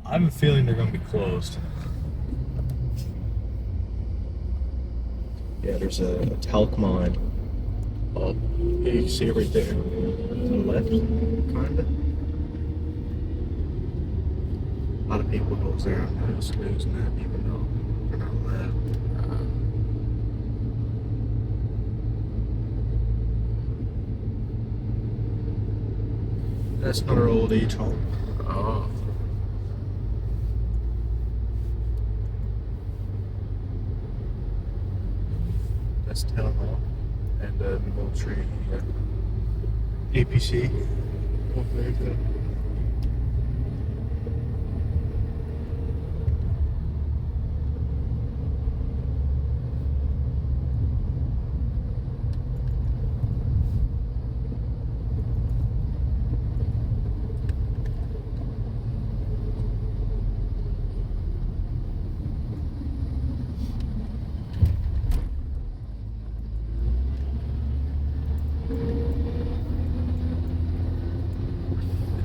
I have a feeling they're going to be closed. Yeah, there's a talc mine. Oh, yeah, you can see it right there. To the left, kind of. A lot of people goes there on the snooze and that, even though they're not allowed. That's another old age home. Oh. That's town hall. And the old tree. APC. Oh, very good.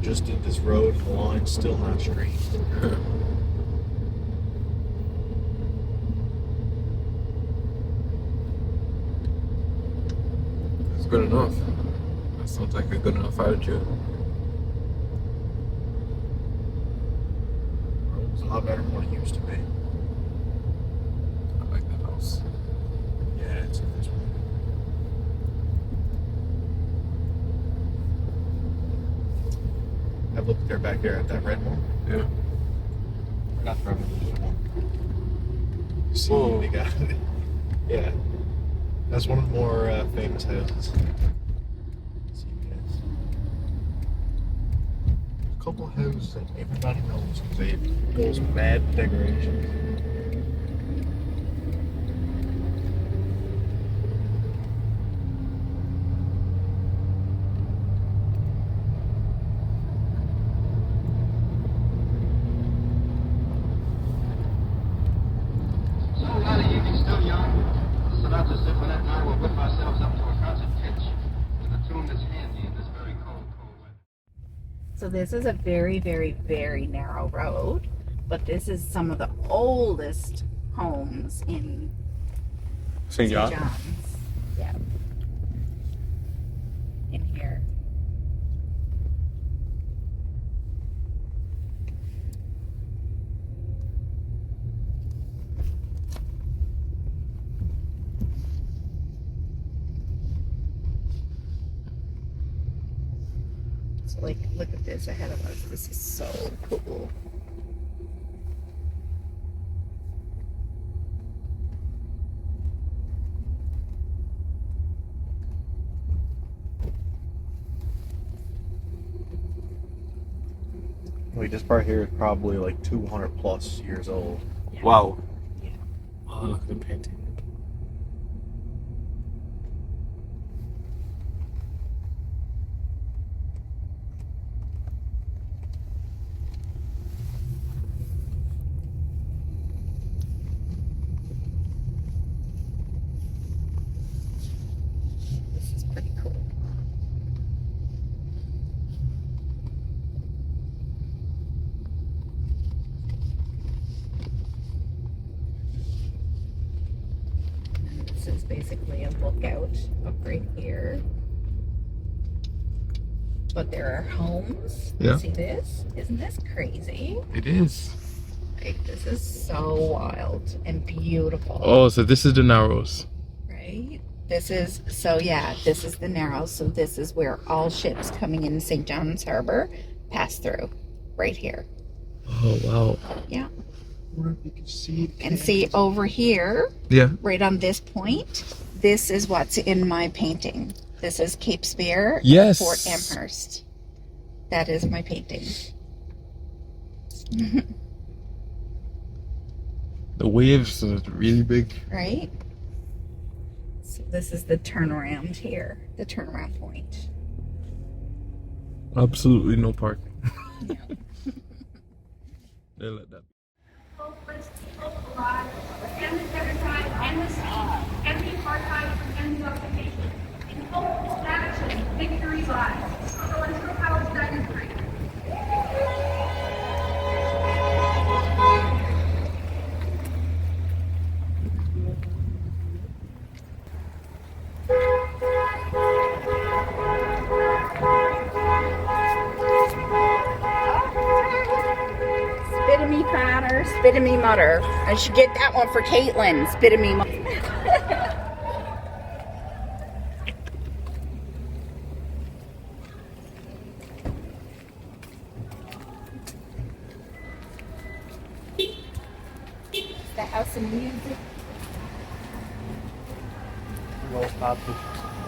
Just did this road and the line's still not straight. It's good enough. That sounds like a good enough attitude. It's a lot better than what it used to be. I like that house. Yeah, it's a nice one. I've looked there back there at that red one. Yeah. Not the red one, the blue one. See, Whoa. they got it. Yeah. That's one of the more famous houses. Let's see, guys. There's a couple of houses that everybody knows because they have those mad decorations. So this is a very, very, very narrow road, but this is some of the oldest homes in St. John? John's. Yeah. In here. So like, look at this ahead of us. This is so cool. Wait, this part here is probably like 200 plus years old. Yeah. Wow. Yeah. Oh, look at the painting. This is pretty cool. And this is basically a lookout up right here. But there are homes. Yeah. See this? Isn't this crazy? It is. Like, this is so wild and beautiful. Oh, so this is the Narrows. Right? This is, so yeah, this is the Narrows. So this is where all ships coming in St. John's Harbour pass through. Right here. Oh, wow. Yeah. I wonder if you can see it. And see over here, Yeah. right on this point, this is what's in my painting. This is Cape Spear, Yes. Fort Amherst. That is my painting. The waves are really big. Right? So this is the turnaround here, the turnaround point. Absolutely no parking. Yeah. They let that be. Endless every time, endless empty hard times, endless occupation. In hope, establishing victory lies. So until Cabot's dynasty. swallow me fatter, spit in me mutter. I should get that one for Caitlin. Spit in me mutter. The house of music.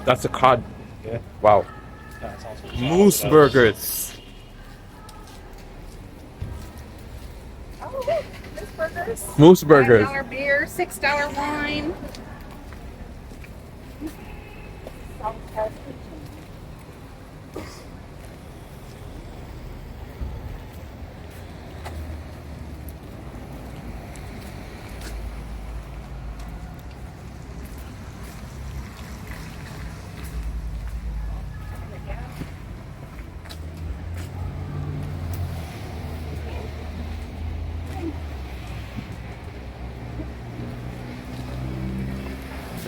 That's a cod. Yeah. Wow. That's also Moose burgers. Oh, look, Moose burgers. Moose burgers. $5 beer, $6 wine.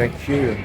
Thank you.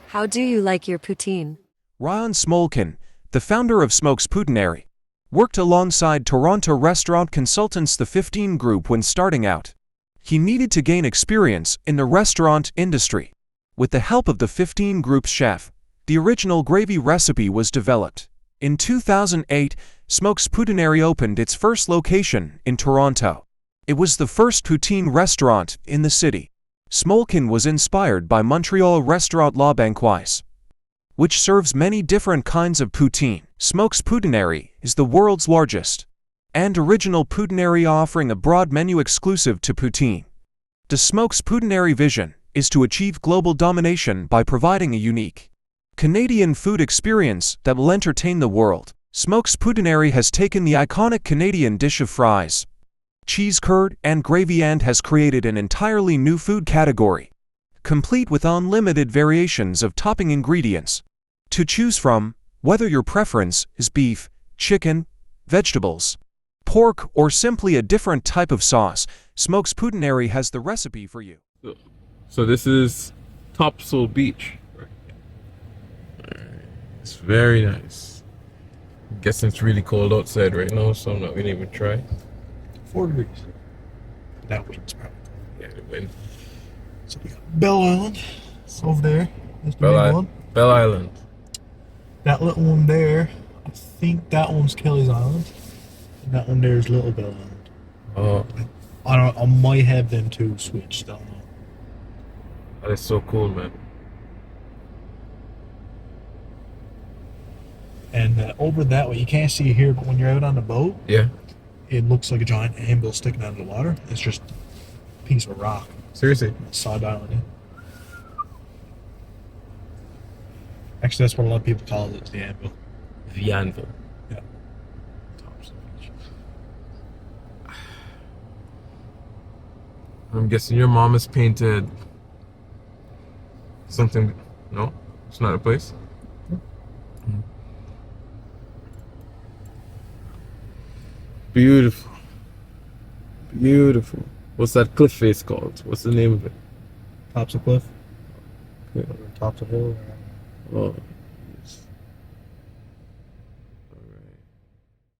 How do you like your poutine? Ryan Smolkin, the founder of Smokes Poutinary, worked alongside Toronto restaurant consultants the 15 Group when starting out. He needed to gain experience in the restaurant industry. With the help of the 15 Group's chef, the original gravy recipe was developed. In 2008, Smokes Poutinary opened its first location in Toronto. It was the first poutine restaurant in the city. Smolkin was inspired by Montreal restaurant La Banquise, which serves many different kinds of poutine. Smokes Poutinary is the world's largest and original poutinary offering a broad menu exclusive to poutine. The Smokes Poutinary vision is to achieve global domination by providing a unique Canadian food experience that will entertain the world. Smokes Poutinary has taken the iconic Canadian dish of fries, cheese curd, and gravy and has created an entirely new food category, complete with unlimited variations of topping ingredients to choose from, whether your preference is beef, chicken, vegetables, pork, or simply a different type of sauce. Smokes Poutinary has the recipe for you. So this is Topsail Beach. It's very nice. I'm guessing it's really cold outside right now, so I'm not gonna even try. 4 degrees. That wind's probably cold. Yeah, the wind. So we got Bell Island. It's over there. That's the Bell, big one. Bell Island. That little one there, I think that one's Kelly's Island. And that one there is Little Bell Island. Oh, I might have them two switched. I don't know. that is so cool, man. And over that way, you can't see it here, but when you're out on the boat, Yeah. it looks like a giant anvil sticking out of the water. It's just a piece of rock. Seriously. Side island, yeah. Actually, that's what a lot of people call it, the anvil. The anvil. Yeah. Topsail Beach. I'm guessing your mom has painted something. No, it's not a place. Beautiful. Beautiful. What's that cliff face called? What's the name of it? Topsail Cliff. Yeah. Topsail Hill. Oh,